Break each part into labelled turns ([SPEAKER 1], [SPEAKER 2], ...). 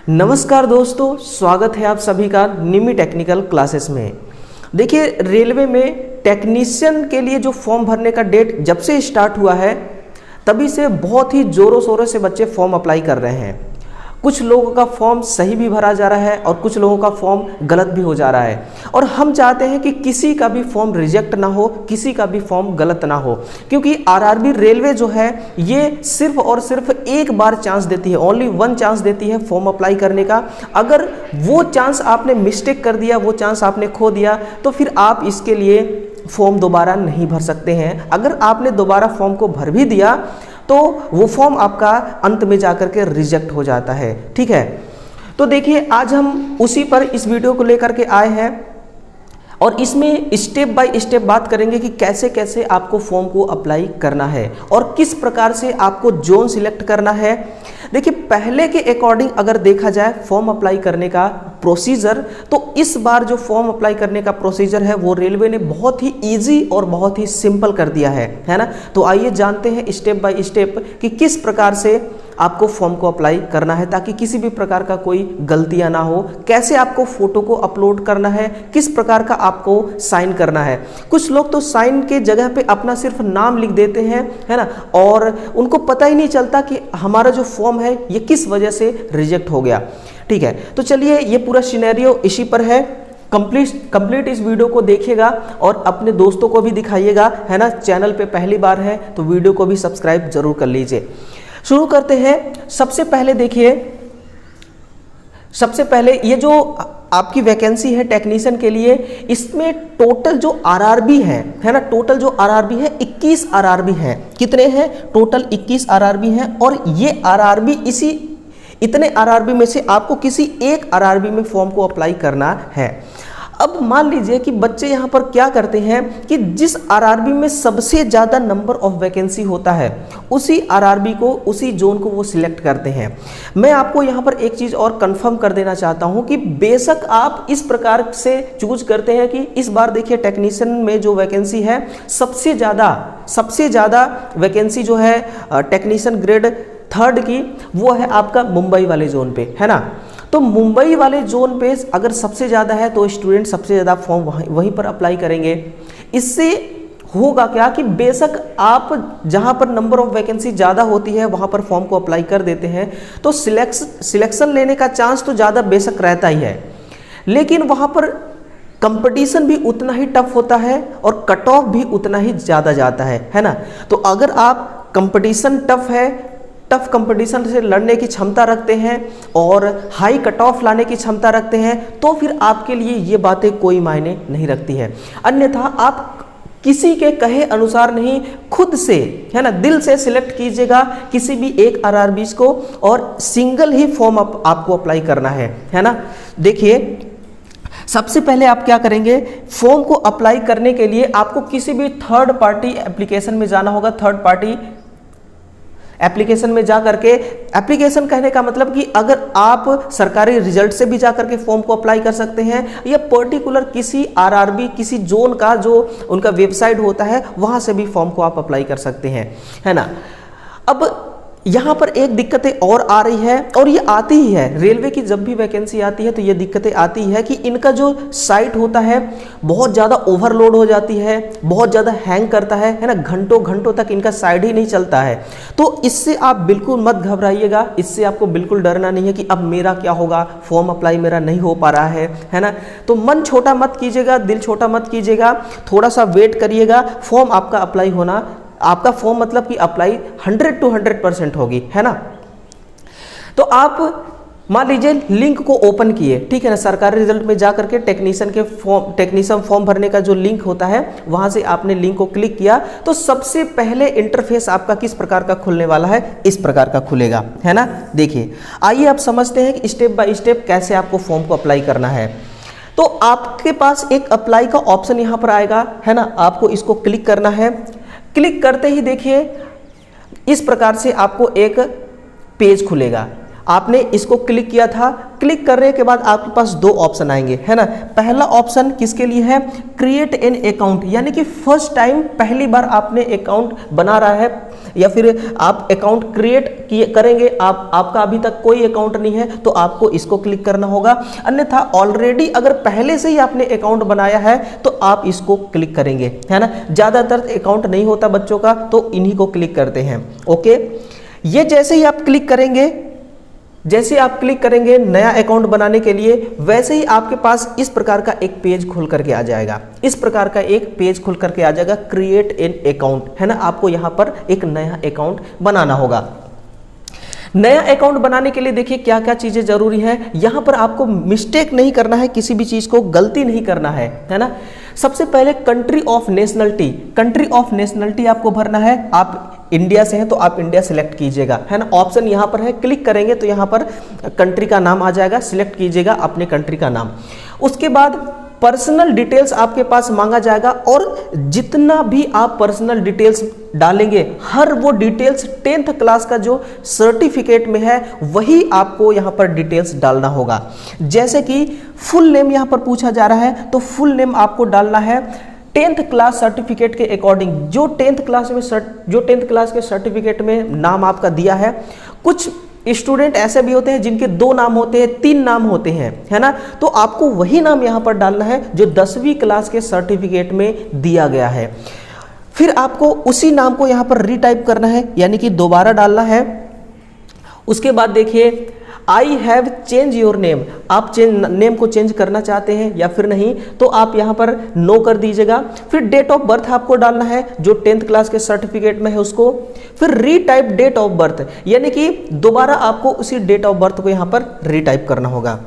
[SPEAKER 1] नमस्कार दोस्तों, स्वागत है आप सभी का निमी टेक्निकल क्लासेस में। देखिए, रेलवे में टेक्नीशियन के लिए जो फॉर्म भरने का डेट जब से स्टार्ट हुआ है तभी से बहुत ही ज़ोरों शोरों से बच्चे फॉर्म अप्लाई कर रहे हैं। कुछ लोगों का फॉर्म सही भी भरा जा रहा है और कुछ लोगों का फॉर्म गलत भी हो जा रहा है, और हम चाहते हैं कि किसी का भी फॉर्म रिजेक्ट ना हो, किसी का भी फॉर्म गलत ना हो, क्योंकि आरआरबी रेलवे जो है ये सिर्फ और सिर्फ एक बार चांस देती है, ओनली वन चांस देती है फॉर्म अप्लाई करने का। अगर वो चांस आपने मिस्टेक कर दिया, वो चांस आपने खो दिया, तो फिर आप इसके लिए फॉर्म दोबारा नहीं भर सकते हैं। अगर आपने दोबारा फॉर्म को भर भी दिया तो वो फॉर्म आपका अंत में जाकर के रिजेक्ट हो जाता है। ठीक है, तो देखिए आज हम उसी पर इस वीडियो को लेकर के आए हैं और इसमें स्टेप बाय स्टेप बात करेंगे कि कैसे कैसे आपको फॉर्म को अप्लाई करना है और किस प्रकार से आपको जोन सिलेक्ट करना है। देखिए, पहले के अकॉर्डिंग अगर देखा जाए फॉर्म अप्लाई करने का प्रोसीजर, तो इस बार जो फॉर्म अप्लाई करने का प्रोसीजर है वो रेलवे ने बहुत ही इजी और बहुत ही सिंपल कर दिया है ना। तो आइए जानते हैं स्टेप बाय स्टेप कि किस प्रकार से आपको फॉर्म को अप्लाई करना है ताकि किसी भी प्रकार का कोई गलतियां ना हो। कैसे आपको फोटो को अपलोड करना है, किस प्रकार का आपको साइन करना है। कुछ लोग तो साइन के जगह पे अपना सिर्फ नाम लिख देते हैं, है ना, और उनको पता ही नहीं चलता कि हमारा जो फॉर्म है ये किस वजह से रिजेक्ट हो गया। ठीक है, तो चलिए ये पूरा सिनेरियो इसी पर है। कंप्लीट इस वीडियो को देखिएगा और अपने दोस्तों को भी दिखाइएगा, है ना। चैनल पे पहली बार है तो वीडियो को भी सब्सक्राइब जरूर कर लीजिए। शुरू करते हैं। सबसे पहले देखिए, सबसे पहले ये जो आपकी वैकेंसी है टेक्नीशियन के लिए, इसमें टोटल जो आरआरबी है ना, टोटल जो आरआरबी है 21 आरआरबी है। कितने हैं? टोटल 21 आरआरबी हैं। और ये आरआरबी इतने आरआरबी में से आपको किसी एक आरआरबी में फॉर्म को अप्लाई करना है। अब मान लीजिए कि बच्चे यहाँ पर क्या करते हैं कि जिस आरआरबी में सबसे ज़्यादा नंबर ऑफ वैकेंसी होता है उसी आरआरबी को, उसी जोन को वो सिलेक्ट करते हैं। मैं आपको यहाँ पर एक चीज़ और कंफर्म कर देना चाहता हूँ कि बेशक आप इस प्रकार से चूज करते हैं कि इस बार देखिए टेक्नीशियन में जो वैकेंसी है सबसे ज़्यादा वैकेंसी जो है टेक्नीशियन ग्रेड 3 की, वो है आपका मुंबई वाले जोन पे, है ना। तो मुंबई वाले जोन पे अगर सबसे ज़्यादा है तो स्टूडेंट सबसे ज़्यादा फॉर्म वहीं पर अप्लाई करेंगे। इससे होगा क्या कि बेशक आप जहां पर नंबर ऑफ वैकेंसी ज़्यादा होती है वहां पर फॉर्म को अप्लाई कर देते हैं तो सिलेक्शन लेने का चांस तो ज़्यादा बेशक रहता ही है, लेकिन वहां पर कंपटीशन भी उतना ही टफ होता है और कट ऑफ भी उतना ही ज़्यादा जाता है ना। तो अगर आप कंपटीशन टफ कंपटीशन से लड़ने की क्षमता रखते हैं और हाई कट ऑफ लाने की क्षमता रखते हैं तो फिर आपके लिए ये बातें कोई मायने नहीं रखती है। अन्यथा आप किसी के कहे अनुसार नहीं, खुद से, है ना, दिल से सिलेक्ट कीजिएगा किसी भी एक आरआरबीज को और सिंगल ही फॉर्म आपको अप्लाई करना है ना। देखिए, सबसे पहले आप क्या करेंगे, फॉर्म को अप्लाई करने के लिए आपको किसी भी थर्ड पार्टी एप्लीकेशन में जाना होगा। थर्ड पार्टी एप्लीकेशन में जा करके, एप्लीकेशन कहने का मतलब कि अगर आप सरकारी रिजल्ट से भी जा करके फॉर्म को अप्लाई कर सकते हैं या पर्टिकुलर किसी आरआरबी, किसी जोन का जो उनका वेबसाइट होता है वहां से भी फॉर्म को आप अप्लाई कर सकते हैं, है ना। अब यहाँ पर एक दिक्कतें और आ रही है और ये आती ही है, रेलवे की जब भी वैकेंसी आती है तो ये दिक्कतें आती है कि इनका जो साइट होता है बहुत ज़्यादा ओवरलोड हो जाती है, बहुत ज़्यादा हैंग करता है ना, घंटों घंटों तक इनका साइट ही नहीं चलता है। तो इससे आप बिल्कुल मत घबराइएगा, इससे आपको बिल्कुल डरना नहीं है कि अब मेरा क्या होगा, फॉर्म अप्लाई मेरा नहीं हो पा रहा है ना। तो मन छोटा मत कीजिएगा, दिल छोटा मत कीजिएगा, थोड़ा सा वेट करिएगा। फॉर्म आपका अप्लाई होना, आपका फॉर्म मतलब कि अप्लाई 100 to 100% होगी, है ना। तो आप मान लीजिए लिंक को ओपन किए, ठीक है ना, सरकारी रिजल्ट में जा करके टेक्नीशियन फॉर्म भरने का जो लिंक होता है वहां से आपने लिंक को क्लिक किया तो सबसे पहले इंटरफेस आपका किस प्रकार का खुलने वाला है, इस प्रकार का खुलेगा, है ना। देखिए, आइए आप समझते हैं कि स्टेप बाय स्टेप कैसे आपको फॉर्म को अप्लाई करना है। तो आपके पास एक अप्लाई का ऑप्शन यहाँ पर आएगा, है ना, आपको इसको क्लिक करना है। क्लिक करते ही देखिए इस प्रकार से आपको एक पेज खुलेगा। आपने इसको क्लिक किया था क्लिक करने के बाद आपके पास दो ऑप्शन आएंगे, है ना। पहला ऑप्शन किसके लिए है, क्रिएट एन अकाउंट, यानी कि फर्स्ट टाइम पहली बार आपने अकाउंट बना रहा है या फिर आप अकाउंट क्रिएट करेंगे, आपका अभी तक कोई अकाउंट नहीं है तो आपको इसको क्लिक करना होगा। अन्यथा ऑलरेडी अगर पहले से ही आपने अकाउंट बनाया है तो आप इसको क्लिक करेंगे, है ना। ज्यादातर अकाउंट नहीं होता बच्चों का तो इन्हीं को क्लिक करते हैं। ओके, ये जैसे ही आप क्लिक करेंगे नया अकाउंट बनाने के लिए, वैसे ही आपके पास इस प्रकार का एक पेज खुल करके आ जाएगा, इस प्रकार का एक पेज खुल करके आ जाएगा, क्रिएट एन अकाउंट, है ना। आपको यहां पर एक नया अकाउंट बनाना होगा। नया अकाउंट बनाने के लिए देखिए क्या क्या चीजें जरूरी है। यहां पर आपको मिस्टेक नहीं करना है, किसी भी चीज को गलती नहीं करना है ना। सबसे पहले कंट्री ऑफ नेशनलिटी आपको भरना है। आप इंडिया से हैं तो आप इंडिया सिलेक्ट कीजिएगा, है ना। ऑप्शन यहां पर है, क्लिक करेंगे तो यहां पर कंट्री का नाम आ जाएगा, सिलेक्ट कीजिएगा अपने कंट्री का नाम। उसके बाद पर्सनल डिटेल्स आपके पास मांगा जाएगा और जितना भी आप पर्सनल डिटेल्स डालेंगे हर वो डिटेल्स 10th क्लास का जो सर्टिफिकेट में है वही आपको यहां पर डिटेल्स डालना होगा। जैसे कि फुल नेम यहां पर पूछा जा रहा है तो फुल नेम आपको डालना है 10th क्लास सर्टिफिकेट के अकॉर्डिंग, जो 10th क्लास के सर्टिफिकेट में नाम आपका दिया है। कुछ स्टूडेंट ऐसे भी होते हैं जिनके 2 नाम होते हैं, 3 नाम होते हैं, है ना। तो आपको वही नाम यहां पर डालना है जो 10वीं क्लास के सर्टिफिकेट में दिया गया है। फिर आपको उसी नाम को यहां पर रीटाइप करना है, यानी कि दोबारा डालना है। उसके बाद देखिए I have change your name, आप नेम को चेंज करना चाहते हैं या फिर नहीं तो आप यहां पर नो कर दीजिएगा। फिर डेट ऑफ बर्थ आपको डालना है जो 10th क्लास के सर्टिफिकेट में है उसको। फिर रीटाइप डेट ऑफ बर्थ, यानी कि दोबारा आपको उसी डेट ऑफ बर्थ को यहां पर रीटाइप करना होगा।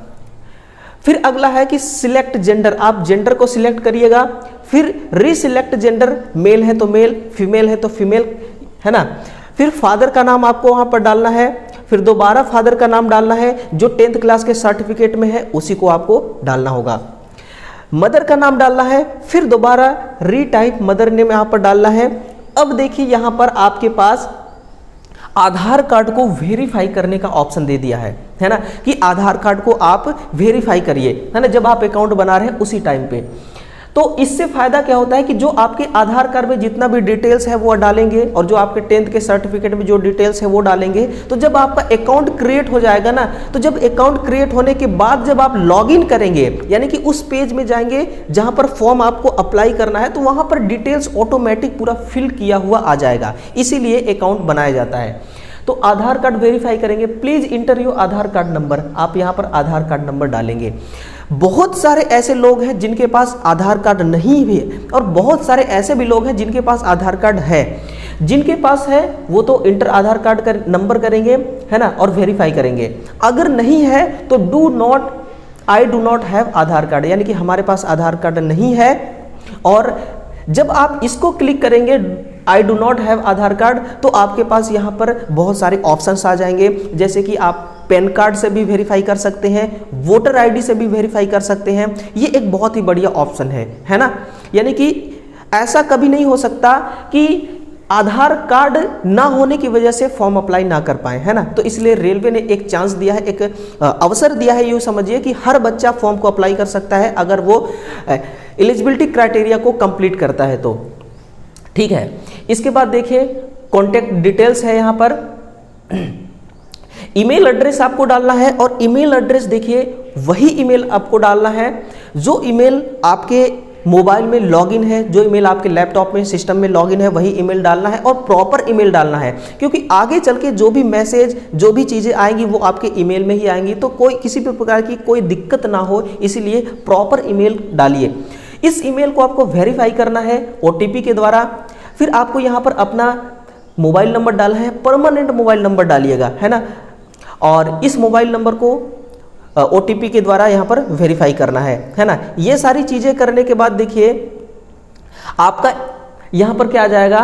[SPEAKER 1] फिर अगला है कि सिलेक्ट जेंडर, आप जेंडर को सिलेक्ट करिएगा। फिर रीसिलेक्ट जेंडर, मेल है तो मेल, फीमेल है तो फीमेल, है ना। फिर फादर का नाम आपको वहां पर डालना है। फिर दोबारा फादर का नाम डालना है जो 10th क्लास के सर्टिफिकेट में है उसी को आपको डालना होगा। मदर का नाम डालना है, फिर दोबारा रीटाइप मदर नेम यहां पर डालना है। अब देखिए यहां पर आपके पास आधार कार्ड को वेरीफाई करने का ऑप्शन दे दिया है ना, कि आधार कार्ड को आप वेरीफाई करिए, है ना, जब आप अकाउंट बना रहे हैं उसी टाइम पे। तो इससे फायदा क्या होता है कि जो आपके आधार कार्ड में जितना भी डिटेल्स है वो डालेंगे और जो आपके 10th के सर्टिफिकेट में जो डिटेल्स है वो डालेंगे। तो जब आपका अकाउंट क्रिएट हो जाएगा ना, तो जब अकाउंट क्रिएट होने के बाद जब आप लॉगिन करेंगे, यानी कि उस पेज में जाएंगे जहां पर फॉर्म आपको अप्लाई करना है, तो वहां पर डिटेल्स ऑटोमेटिक पूरा फिल किया हुआ आ जाएगा। इसीलिए अकाउंट बनाया जाता है। तो आधार कार्ड वेरीफाई करेंगे, please inter your Aadhaar card number, आप यहां पर आधार कार्ड नंबर डालेंगे। बहुत सारे ऐसे लोग हैं जिनके पास आधार कार्ड नहीं भी है और बहुत सारे ऐसे भी लोग हैं जिनके पास आधार कार्ड है। जिनके पास है वो तो इंटर आधार कार्ड का नंबर करेंगे, है ना, और वेरीफाई करेंगे। अगर नहीं है तो I do not have Aadhaar card, यानी कि हमारे पास आधार कार्ड नहीं है। और जब आप इसको क्लिक करेंगे I do not have Aadhaar card, तो आपके पास यहाँ पर बहुत सारे ऑप्शंस आ जाएंगे, जैसे कि आप पैन कार्ड से भी वेरीफाई कर सकते हैं, वोटर आईडी से भी वेरीफाई कर सकते हैं। ये एक बहुत ही बढ़िया ऑप्शन है ना। यानी कि ऐसा कभी नहीं हो सकता कि आधार कार्ड ना होने की वजह से फॉर्म अप्लाई ना कर पाए, है ना। तो इसलिए रेलवे ने एक चांस दिया है, एक अवसर दिया है, यूँ समझिए कि हर बच्चा फॉर्म को अप्लाई कर सकता है अगर वो एलिजिबिलिटी क्राइटेरिया को कंप्लीट करता है तो, ठीक है। इसके बाद देखिए कॉन्टैक्ट डिटेल्स है यहाँ पर। ईमेल एड्रेस आपको डालना है और ईमेल एड्रेस देखिए वही ईमेल आपको डालना है जो ईमेल आपके मोबाइल में लॉगिन है, जो ईमेल आपके लैपटॉप में सिस्टम में लॉगिन है वही ईमेल डालना है और प्रॉपर ईमेल डालना है, क्योंकि आगे चल के जो भी मैसेज जो भी चीज़ें आएंगी वो आपके ईमेल में ही आएंगी, तो कोई किसी भी प्रकार की कोई दिक्कत ना हो, इसीलिए प्रॉपर ईमेल डालिए। इस ईमेल को आपको वेरीफाई करना है OTP के द्वारा। फिर आपको यहाँ पर अपना मोबाइल नंबर डालना है, परमानेंट मोबाइल नंबर डालिएगा, है ना, और इस मोबाइल नंबर को OTP के द्वारा यहाँ पर वेरीफाई करना है ना। ये सारी चीज़ें करने के बाद देखिए आपका यहाँ पर क्या आ जाएगा,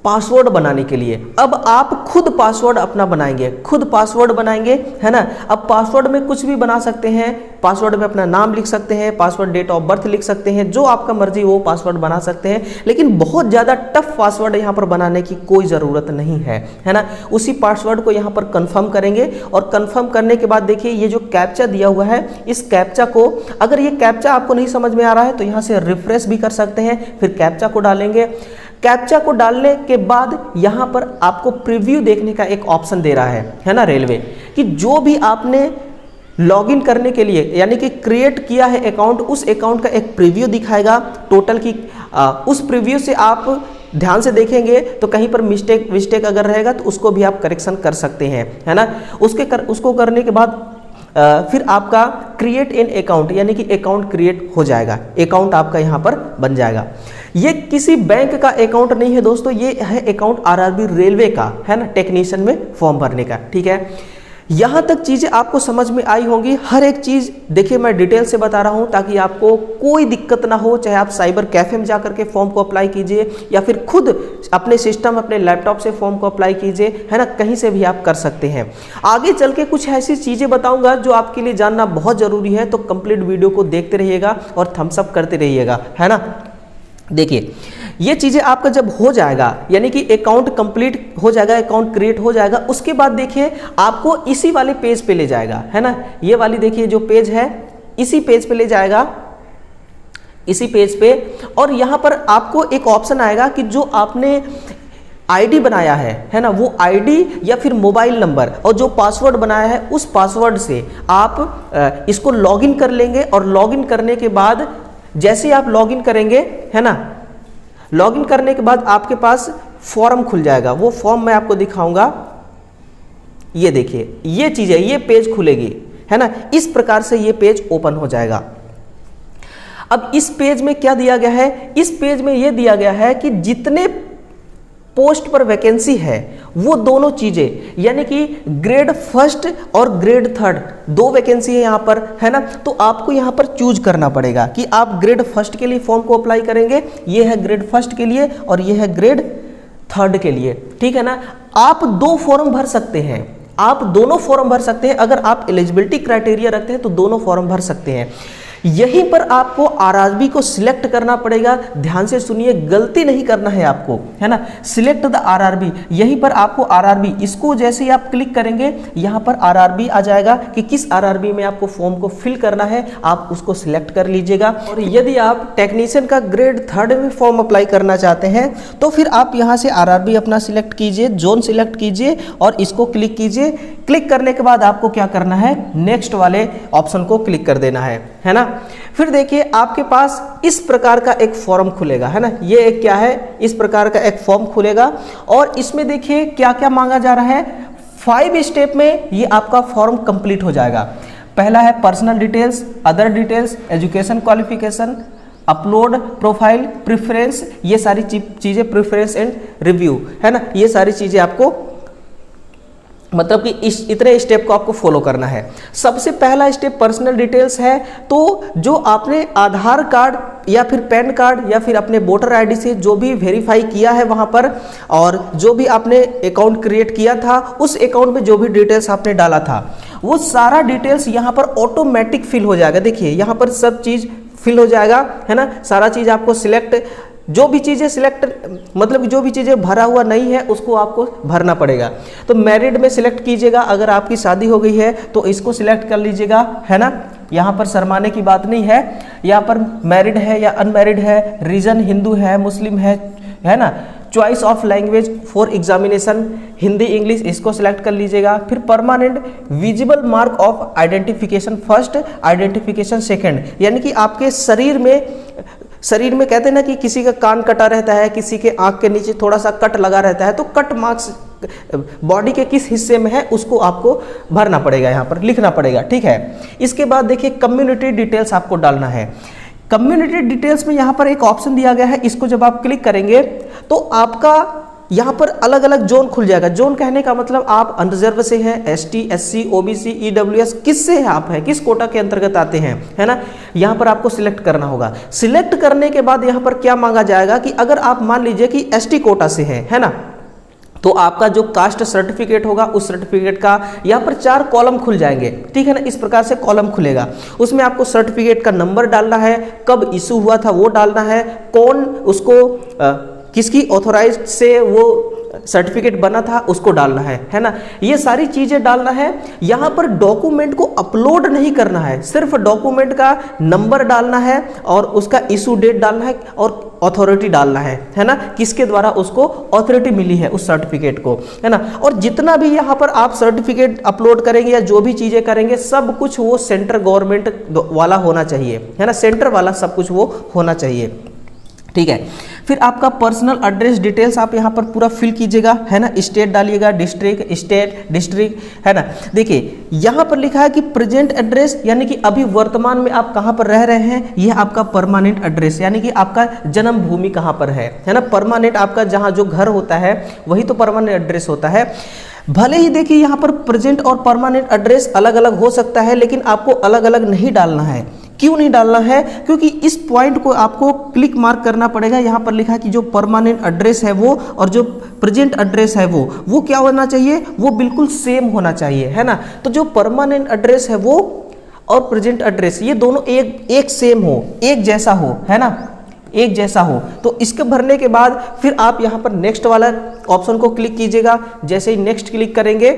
[SPEAKER 1] पासवर्ड बनाने के लिए। अब आप खुद पासवर्ड अपना बनाएंगे, खुद पासवर्ड बनाएंगे, है ना। अब पासवर्ड में कुछ भी बना सकते हैं, पासवर्ड में अपना नाम लिख सकते हैं, पासवर्ड डेट ऑफ बर्थ लिख सकते हैं, जो आपका मर्जी वो पासवर्ड बना सकते हैं, लेकिन बहुत ज़्यादा टफ पासवर्ड यहाँ पर बनाने की कोई ज़रूरत नहीं है ना। उसी पासवर्ड को यहाँ पर कन्फर्म करेंगे और कन्फर्म करने के बाद देखिए ये जो कैप्चा दिया हुआ है, इस कैप्चा को, अगर ये कैप्चा आपको नहीं समझ में आ रहा है तो यहाँ से रिफ्रेश भी कर सकते हैं, फिर कैप्चा को डालेंगे। कैप्चा को डालने के बाद यहाँ पर आपको प्रीव्यू देखने का एक ऑप्शन दे रहा है ना रेलवे, कि जो भी आपने लॉगिन करने के लिए यानी कि क्रिएट किया है अकाउंट, उस अकाउंट का एक प्रीव्यू दिखाएगा टोटल की। उस प्रीव्यू से आप ध्यान से देखेंगे तो कहीं पर मिस्टेक अगर रहेगा तो उसको भी आप करेक्शन कर सकते हैं, है ना। उसको करने के बाद फिर आपका क्रिएट एन अकाउंट यानी कि अकाउंट क्रिएट हो जाएगा, अकाउंट आपका यहाँ पर बन जाएगा। ये किसी बैंक का अकाउंट नहीं है दोस्तों, ये है अकाउंट आरआरबी रेलवे का, है ना, टेक्नीशियन में फॉर्म भरने का, ठीक है। यहाँ तक चीज़ें आपको समझ में आई होंगी, हर एक चीज़ देखिए मैं डिटेल से बता रहा हूँ ताकि आपको कोई दिक्कत ना हो। चाहे आप साइबर कैफे में जाकर के फॉर्म को अप्लाई कीजिए या फिर खुद अपने सिस्टम अपने लैपटॉप से फॉर्म को अप्लाई कीजिए, है ना, कहीं से भी आप कर सकते हैं। आगे चल के कुछ ऐसी चीज़ें बताऊँगा जो आपके लिए जानना बहुत ज़रूरी है, तो कंप्लीट वीडियो को देखते रहिएगा और थम्स अप करते रहिएगा, है ना। देखिए ये चीज़ें आपका जब हो जाएगा यानी कि अकाउंट कंप्लीट हो जाएगा, अकाउंट क्रिएट हो जाएगा, उसके बाद देखिए आपको इसी वाले पेज पे ले जाएगा, है ना। ये वाली देखिए जो पेज है इसी पेज पे ले जाएगा, इसी पेज पे, और यहाँ पर आपको एक ऑप्शन आएगा कि जो आपने आईडी बनाया है ना, वो आईडी या फिर मोबाइल नंबर और जो पासवर्ड बनाया है उस पासवर्ड से आप इसको लॉगिन कर लेंगे। और लॉगिन करने के बाद जैसे आप लॉगिन करेंगे, है ना, लॉगिन करने के बाद आपके पास फॉर्म खुल जाएगा। वो फॉर्म मैं आपको दिखाऊंगा, ये देखिए ये चीज़ है, ये पेज खुलेगी, है ना। इस प्रकार से ये पेज ओपन हो जाएगा। अब इस पेज में क्या दिया गया है, इस पेज में ये दिया गया है कि जितने पोस्ट पर वैकेंसी है वो दोनों चीजें यानी कि ग्रेड फर्स्ट और ग्रेड थर्ड दो वैकेंसी है यहाँ पर, है ना। तो आपको यहाँ पर चूज करना पड़ेगा कि आप ग्रेड फर्स्ट के लिए फॉर्म को अप्लाई करेंगे, ये है ग्रेड फर्स्ट के लिए और ये है ग्रेड थर्ड के लिए, ठीक है ना। आप दो फॉर्म भर सकते हैं, आप दोनों फॉर्म भर सकते हैं। अगर आप एलिजिबिलिटी क्राइटेरिया रखते हैं तो दोनों फॉर्म भर सकते हैं। यहीं पर आपको आरआरबी को सिलेक्ट करना पड़ेगा। ध्यान से सुनिए, गलती नहीं करना है आपको, है ना। सिलेक्ट द आरआरबी, यहीं पर आपको आरआरबी, इसको जैसे ही आप क्लिक करेंगे यहाँ पर आरआरबी आ जाएगा कि किस आरआरबी में आपको फॉर्म को फिल करना है, आप उसको सिलेक्ट कर लीजिएगा। और यदि आप टेक्नीशियन का ग्रेड थर्ड में फॉर्म अप्लाई करना चाहते हैं तो फिर आप यहाँ से आरआरबी अपना सिलेक्ट कीजिए, जोन सिलेक्ट कीजिए और इसको क्लिक कीजिए। क्लिक करने के बाद आपको क्या करना है, नेक्स्ट वाले ऑप्शन को क्लिक कर देना है ना। फिर देखिए आपके पास इस प्रकार का एक फॉर्म खुलेगा, है ना। ये एक क्या है, इस प्रकार का एक फॉर्म खुलेगा और इसमें देखिए क्या क्या मांगा जा रहा है। 5 स्टेप में ये आपका फॉर्म कंप्लीट हो जाएगा। पहला है personal details, other details, education qualification, upload profile, preference, ये सारी चीजें, प्रेफरेंस एंड रिव्यू, है ना। ये सारी चीजें आपको मतलब कि इस इतने स्टेप को आपको फॉलो करना है। सबसे पहला स्टेप पर्सनल डिटेल्स है, तो जो आपने आधार कार्ड या फिर पैन कार्ड या फिर अपने वोटर आईडी से जो भी वेरीफाई किया है वहाँ पर, और जो भी आपने अकाउंट क्रिएट किया था उस अकाउंट में जो भी डिटेल्स आपने डाला था वो सारा डिटेल्स यहाँ पर ऑटोमेटिक फिल हो जाएगा। देखिए यहाँ पर सब चीज़ फिल हो जाएगा, है ना। सारा चीज़ आपको सिलेक्ट, जो भी चीज़ें सिलेक्ट मतलब जो भी चीज़ें भरा हुआ नहीं है उसको आपको भरना पड़ेगा। तो मैरिड में सिलेक्ट कीजिएगा, अगर आपकी शादी हो गई है तो इसको सिलेक्ट कर लीजिएगा, है ना। यहाँ पर शर्माने की बात नहीं है, यहाँ पर मैरिड है या अनमैरिड है, रीजन हिंदू है मुस्लिम है ना। Choice of language for examination Hindi English, इसको सिलेक्ट कर लीजिएगा। फिर permanent visible mark of identification first, identification second, यानी कि आपके शरीर में कहते हैं ना कि किसी का कान कटा रहता है, किसी के आंख के नीचे थोड़ा सा कट लगा रहता है, तो कट मार्क्स बॉडी के किस हिस्से में है उसको आपको भरना पड़ेगा, यहाँ पर लिखना पड़ेगा, ठीक है। इसके बाद देखिए कम्युनिटी डिटेल्स आपको डालना है। कम्युनिटी डिटेल्स में यहाँ पर एक ऑप्शन दिया गया है, इसको जब आप क्लिक करेंगे तो आपका यहाँ पर अलग अलग जोन खुल जाएगा। जोन कहने का मतलब आप अनरिजर्व से हैं, एसटी, एससी, ओबीसी, ईडब्ल्यूएस, किससे है आप हैं, किस कोटा के अंतर्गत आते हैं, है ना। यहाँ पर आपको सिलेक्ट करना होगा। सिलेक्ट करने के बाद यहाँ पर क्या मांगा जाएगा कि अगर आप मान लीजिए कि एसटी कोटा से है ना, तो आपका जो कास्ट सर्टिफिकेट होगा उस सर्टिफिकेट का यहाँ पर 4 कॉलम खुल जाएंगे, ठीक है ना। इस प्रकार से कॉलम खुलेगा, उसमें आपको सर्टिफिकेट का नंबर डालना है, कब इशू हुआ था वो डालना है, कौन उसको किसकी ऑथोराइज से वो सर्टिफिकेट बना था उसको डालना है ना। ये सारी चीजें डालना है। यहाँ पर डॉक्यूमेंट को अपलोड नहीं करना है, सिर्फ डॉक्यूमेंट का नंबर डालना है और उसका इशू डेट डालना है और अथॉरिटी डालना है ना, किसके द्वारा उसको अथॉरिटी मिली है उस सर्टिफिकेट को, है ना। और जितना भी यहाँ पर आप सर्टिफिकेट अपलोड करेंगे या जो भी चीजें करेंगे सब कुछ वो सेंट्रल गवर्नमेंट वाला होना चाहिए, है ना, सेंटर वाला सब कुछ वो होना चाहिए, ठीक है। फिर आपका पर्सनल एड्रेस डिटेल्स आप यहाँ पर पूरा फिल कीजिएगा, है ना। स्टेट डालिएगा, डिस्ट्रिक्ट, स्टेट, डिस्ट्रिक्ट, है ना। देखिए यहाँ पर लिखा है कि प्रेजेंट एड्रेस, यानी कि अभी वर्तमान में आप कहाँ पर रह रहे हैं, यह आपका परमानेंट एड्रेस, यानी कि आपका जन्म भूमि कहाँ पर है ना। परमानेंट आपका जहाँ जो घर होता है वही तो परमानेंट एड्रेस होता है। भले ही देखिए यहाँ पर प्रेजेंट और परमानेंट एड्रेस अलग अलग हो सकता है, लेकिन आपको अलग अलग नहीं डालना है। क्यों नहीं डालना है? क्योंकि इस पॉइंट को आपको क्लिक मार्क करना पड़ेगा। यहाँ पर लिखा है कि जो परमानेंट एड्रेस है वो और जो प्रेजेंट एड्रेस है वो क्या होना चाहिए, वो बिल्कुल सेम होना चाहिए, है ना। तो जो परमानेंट एड्रेस है वो और प्रेजेंट एड्रेस ये दोनों एक सेम हो, एक जैसा हो, है ना, एक जैसा हो। तो इसके भरने के बाद फिर आप यहाँ पर नेक्स्ट वाला ऑप्शन को क्लिक कीजिएगा। जैसे ही नेक्स्ट क्लिक करेंगे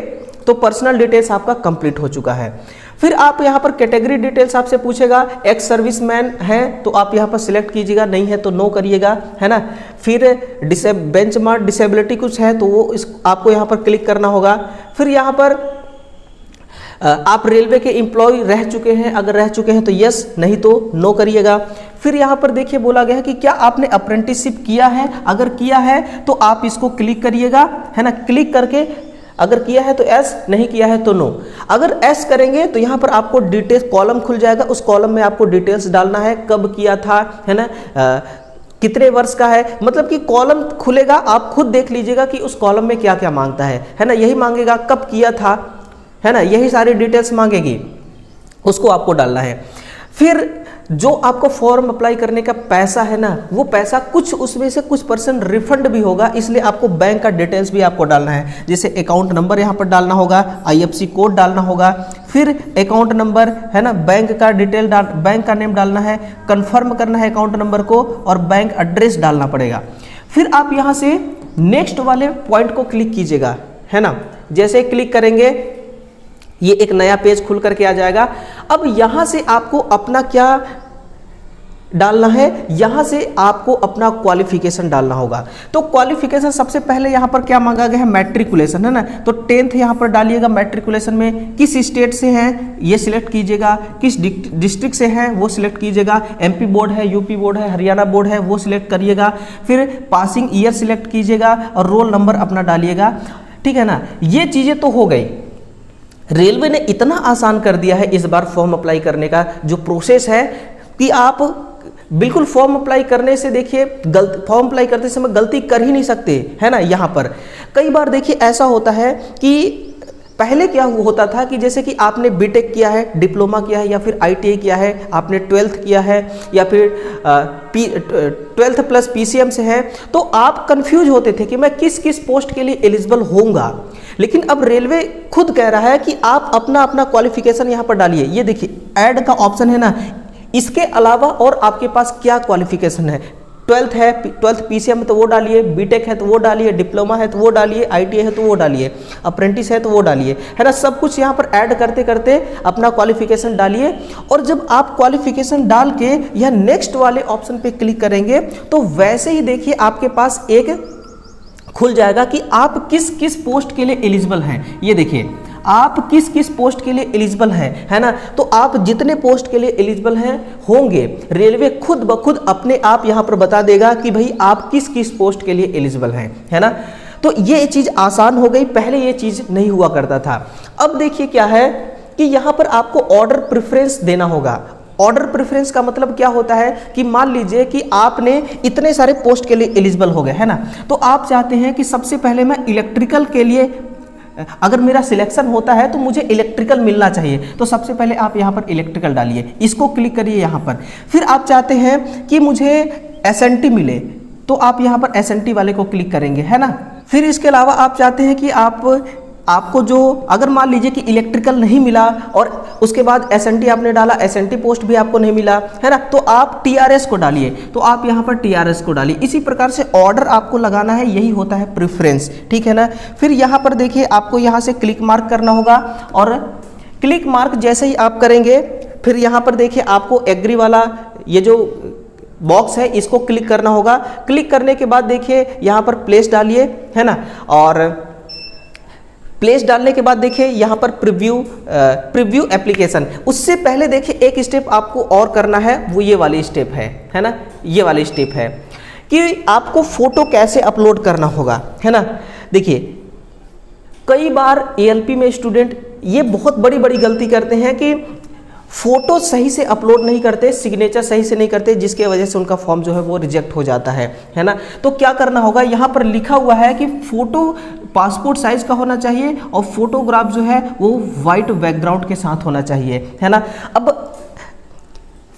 [SPEAKER 1] तो पर्सनल डिटेल्स आपका कंप्लीट हो चुका है। फिर आप यहाँ पर कैटेगरी डिटेल्स आपसे पूछेगा, एक्स सर्विसमैन है तो आप यहाँ पर सिलेक्ट कीजिएगा, नहीं है तो नो करिएगा, है ना। फिर बेंचमार्क डिसेबिलिटी कुछ है तो वो आपको यहाँ पर क्लिक करना होगा। फिर यहाँ पर आप रेलवे के एम्प्लॉय रह चुके हैं, अगर रह चुके हैं तो यस, नहीं तो नो करिएगा। फिर यहाँ पर देखिए बोला गया है कि क्या आपने अप्रेंटिसशिप किया है, अगर किया है तो आप इसको क्लिक करिएगा, है ना। क्लिक करके अगर किया है तो एस, नहीं किया है तो नो। अगर एस करेंगे तो यहाँ पर आपको डिटेल्स कॉलम खुल जाएगा, उस कॉलम में आपको डिटेल्स डालना है, कब किया था, है ना, कितने वर्ष का है, मतलब कि कॉलम खुलेगा, आप खुद देख लीजिएगा कि उस कॉलम में क्या क्या मांगता है ना। यही मांगेगा कब किया था, है ना, यही सारी डिटेल्स मांगेगी, उसको आपको डालना है। फिर जो आपको फॉर्म अप्लाई करने का पैसा है ना, वो पैसा कुछ उसमें से कुछ % रिफंड भी होगा, इसलिए आपको बैंक का डिटेल्स भी आपको डालना है। जैसे अकाउंट नंबर यहाँ पर डालना होगा, IFSC कोड डालना होगा, फिर अकाउंट नंबर, है ना, बैंक का डिटेल बैंक का नेम डालना है, कंफर्म करना है अकाउंट नंबर को और बैंक एड्रेस डालना पड़ेगा। फिर आप यहाँ से नेक्स्ट वाले पॉइंट को क्लिक कीजिएगा, है ना। जैसे क्लिक करेंगे ये एक नया पेज खुल करके आ जाएगा। अब यहाँ से आपको अपना क्या डालना है, यहाँ से आपको अपना क्वालिफिकेशन डालना होगा। तो क्वालिफिकेशन सबसे पहले यहाँ पर क्या मांगा गया है, मैट्रिकुलेशन, है ना। तो 10th यहाँ पर डालिएगा। मैट्रिकुलेशन में किस स्टेट से हैं ये सिलेक्ट कीजिएगा, किस डिस्ट्रिक्ट से हैं वो सिलेक्ट कीजिएगा, MP बोर्ड है, UP बोर्ड है, हरियाणा बोर्ड है वो सिलेक्ट करिएगा। फिर पासिंग ईयर सिलेक्ट कीजिएगा और रोल नंबर अपना डालिएगा, ठीक है ना। ये चीज़ें तो हो गई। रेलवे ने इतना आसान कर दिया है इस बार फॉर्म अप्लाई करने का जो प्रोसेस है कि आप बिल्कुल फॉर्म अप्लाई करने से देखिए फॉर्म अप्लाई करते समय गलती कर ही नहीं सकते, है ना। यहाँ पर कई बार देखिए ऐसा होता है कि पहले क्या होता था कि जैसे कि आपने बीटेक किया है, डिप्लोमा किया है या फिर ITI किया है, आपने 12th किया है या फिर 12th प्लस PCM से है, तो आप कंफ्यूज होते थे कि मैं किस किस पोस्ट के लिए एलिजिबल होऊंगा। लेकिन अब रेलवे खुद कह रहा है कि आप अपना अपना क्वालिफिकेशन यहाँ पर डालिए। ये देखिए ऐड का ऑप्शन है ना, इसके अलावा और आपके पास क्या क्वालिफिकेशन है। 12th है, 12th PCM है तो वो डालिए, बीटेक है तो वो डालिए, डिप्लोमा है तो वो डालिए, ITI है तो वो डालिए, अप्रेंटिस है तो वो डालिए, है ना। सब कुछ यहाँ पर ऐड करते करते अपना क्वालिफिकेशन डालिए। और जब आप क्वालिफिकेशन डाल के यह नेक्स्ट वाले ऑप्शन पे क्लिक करेंगे तो वैसे ही देखिए आपके पास एक खुल जाएगा कि आप किस किस पोस्ट के लिए एलिजिबल हैं। ये देखिए आप किस किस पोस्ट के लिए एलिजिबल हैं, है ना। तो आप जितने पोस्ट के लिए एलिजिबल हैं होंगे, रेलवे खुद ब खुद अपने आप यहाँ पर बता देगा कि भाई आप किस किस पोस्ट के लिए एलिजिबल हैं, है ना। तो ये चीज़ आसान हो गई, पहले ये चीज़ नहीं हुआ करता था। अब देखिए क्या है कि यहाँ पर आपको ऑर्डर प्रेफरेंस देना होगा। ऑर्डर प्रेफरेंस का मतलब क्या होता है कि मान लीजिए कि आपने इतने सारे पोस्ट के लिए एलिजिबल हो गए, है ना, तो आप चाहते हैं कि सबसे पहले मैं इलेक्ट्रिकल के लिए, अगर मेरा सिलेक्शन होता है तो मुझे इलेक्ट्रिकल मिलना चाहिए, तो सबसे पहले आप यहाँ पर इलेक्ट्रिकल डालिए, इसको क्लिक करिए यहाँ पर। फिर आप चाहते हैं कि मुझे एसएनटी मिले, तो आप यहाँ पर एसएनटी वाले को क्लिक करेंगे, है ना। फिर इसके अलावा आप चाहते हैं कि आपको जो, अगर मान लीजिए कि इलेक्ट्रिकल नहीं मिला और उसके बाद एसएनटी आपने डाला, एसएनटी पोस्ट भी आपको नहीं मिला, है ना, तो आप टीआरएस को डालिए, तो आप यहाँ पर टीआरएस को डालिए। इसी प्रकार से ऑर्डर आपको लगाना है, यही होता है प्रेफरेंस, ठीक है ना। फिर यहाँ पर देखिए आपको यहाँ से क्लिक मार्क करना होगा, और क्लिक मार्क जैसे ही आप करेंगे फिर यहाँ पर देखिए आपको एग्री वाला ये जो बॉक्स है इसको क्लिक करना होगा। क्लिक करने के बाद देखिए यहाँ पर प्लेस डालिए, है ना, और प्लेस डालने के बाद देखिए यहाँ पर प्रीव्यू एप्लीकेशन। उससे पहले देखिए एक स्टेप आपको और करना है, वो ये वाली स्टेप है ना, ये वाली स्टेप है कि आपको फोटो कैसे अपलोड करना होगा, है ना। देखिए कई बार एएलपी में स्टूडेंट ये बहुत बड़ी गलती करते हैं कि फोटो सही से अपलोड नहीं करते, सिग्नेचर सही से नहीं करते, जिसके वजह से उनका फॉर्म जो है वो रिजेक्ट हो जाता है ना। तो क्या करना होगा, यहाँ पर लिखा हुआ है कि फोटो पासपोर्ट साइज का होना चाहिए और फोटोग्राफ जो है वो वाइट बैकग्राउंड के साथ होना चाहिए, है ना। अब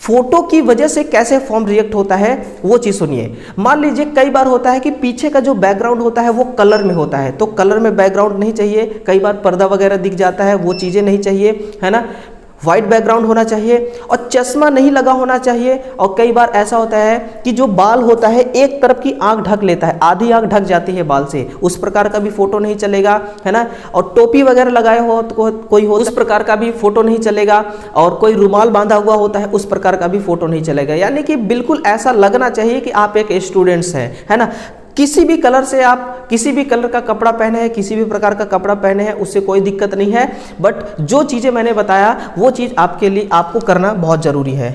[SPEAKER 1] फोटो की वजह से कैसे फॉर्म रिजेक्ट होता है वो चीज़ सुनिए। मान लीजिए कई बार होता है कि पीछे का जो बैकग्राउंड होता है वो कलर में होता है, तो कलर में बैकग्राउंड नहीं चाहिए, कई बार पर्दा वगैरह दिख जाता है, वो चीज़ें नहीं चाहिए, है ना। वाइट बैकग्राउंड होना चाहिए और चश्मा नहीं लगा होना चाहिए। और कई बार ऐसा होता है कि जो बाल होता है एक तरफ की आंख ढक लेता है, आधी आंख ढक जाती है बाल से, उस प्रकार का भी फोटो नहीं चलेगा, है ना। और टोपी वगैरह लगाए हो तो कोई हो, उस प्रकार का भी फोटो नहीं चलेगा। और कोई रुमाल बांधा हुआ होता है, उस प्रकार का भी फोटो नहीं चलेगा। यानी कि बिल्कुल ऐसा लगना चाहिए कि आप एक स्टूडेंट्स हैं, है ना। किसी भी कलर से आप किसी भी कलर का कपड़ा पहने हैं, किसी भी प्रकार का कपड़ा पहने हैं, उससे कोई दिक्कत नहीं है। बट जो चीज़ें मैंने बताया वो चीज़ आपके लिए आपको करना बहुत ज़रूरी है।